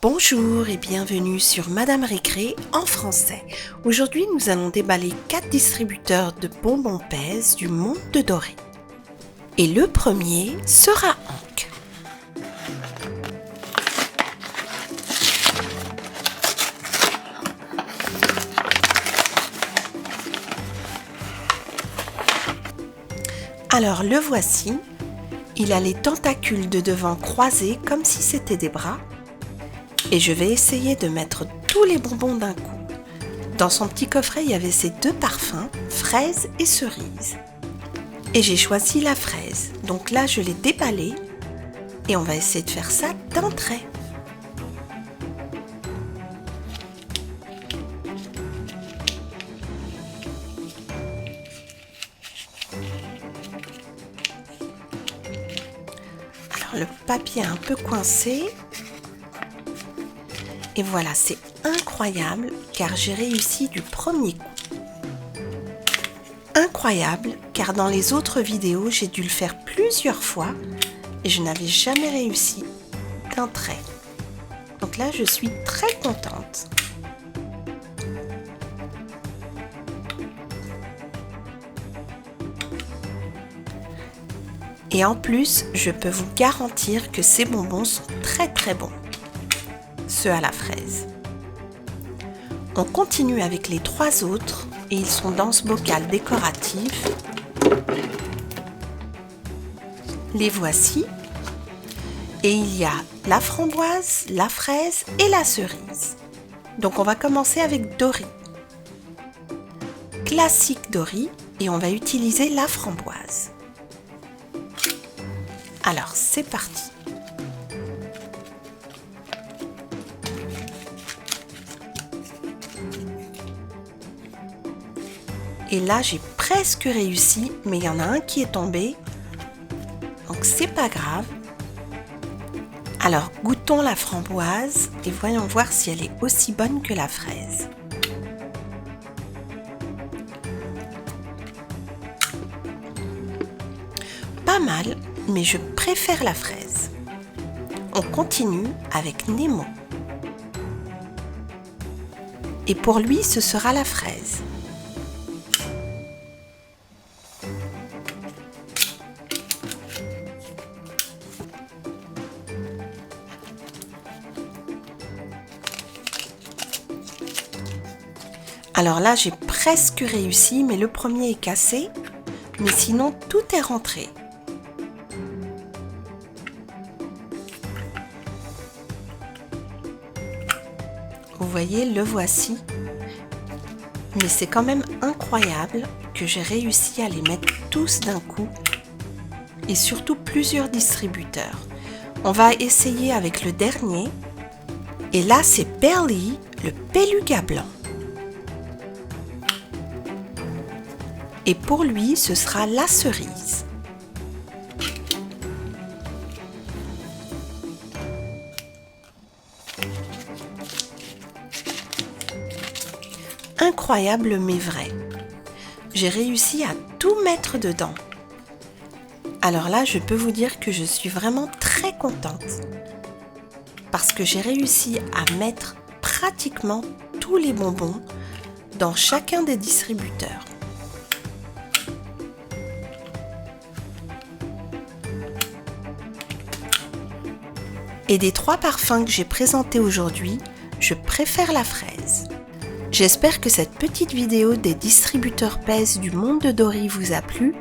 Bonjour et bienvenue sur Madame Récré en français. Aujourd'hui, nous allons déballer 4 distributeurs de bonbons Pèse du monde de Dory. Et le premier sera Hank. Alors le voici. Il a les tentacules de devant croisés comme si c'était des bras. Et je vais essayer de mettre tous les bonbons d'un coup. Dans son petit coffret, il y avait ces 2 parfums, fraise et cerise. Et j'ai choisi la fraise. Donc là, je l'ai déballé et on va essayer de faire ça d'un trait. Alors le papier est un peu coincé. Et voilà, c'est incroyable car j'ai réussi du premier coup. Incroyable car dans les autres vidéos, j'ai dû le faire plusieurs fois et je n'avais jamais réussi d'un trait. Donc là, je suis très contente. Et en plus, je peux vous garantir que ces bonbons sont très bons. Ceux à la fraise. On continue avec les 3 autres et ils sont dans ce bocal décoratif. Les voici. Et il y a la framboise, la fraise et la cerise. Donc on va commencer avec Dory. Classique Dory et on va utiliser la framboise. Alors c'est parti. Et là, j'ai presque réussi, mais il y en a un qui est tombé. Donc, c'est pas grave. Alors, goûtons la framboise et voyons voir si elle est aussi bonne que la fraise. Pas mal, mais je préfère la fraise. On continue avec Nemo. Et pour lui, ce sera la fraise. Alors là, j'ai presque réussi, mais le premier est cassé. Mais sinon, tout est rentré. Vous voyez, le voici. Mais c'est quand même incroyable que j'ai réussi à les mettre tous d'un coup. Et surtout plusieurs distributeurs. On va essayer avec le dernier. Et là, c'est Belly, le beluga blanc. Et pour lui, ce sera la cerise. Incroyable mais vrai. J'ai réussi à tout mettre dedans. Alors là, je peux vous dire que je suis vraiment très contente. Parce que j'ai réussi à mettre pratiquement tous les bonbons dans chacun des distributeurs. Et des 3 parfums que j'ai présentés aujourd'hui, je préfère la fraise. J'espère que cette petite vidéo des distributeurs Pèse du monde de Dory vous a plu.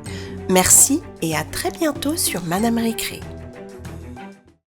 Merci et à très bientôt sur Madame Récré.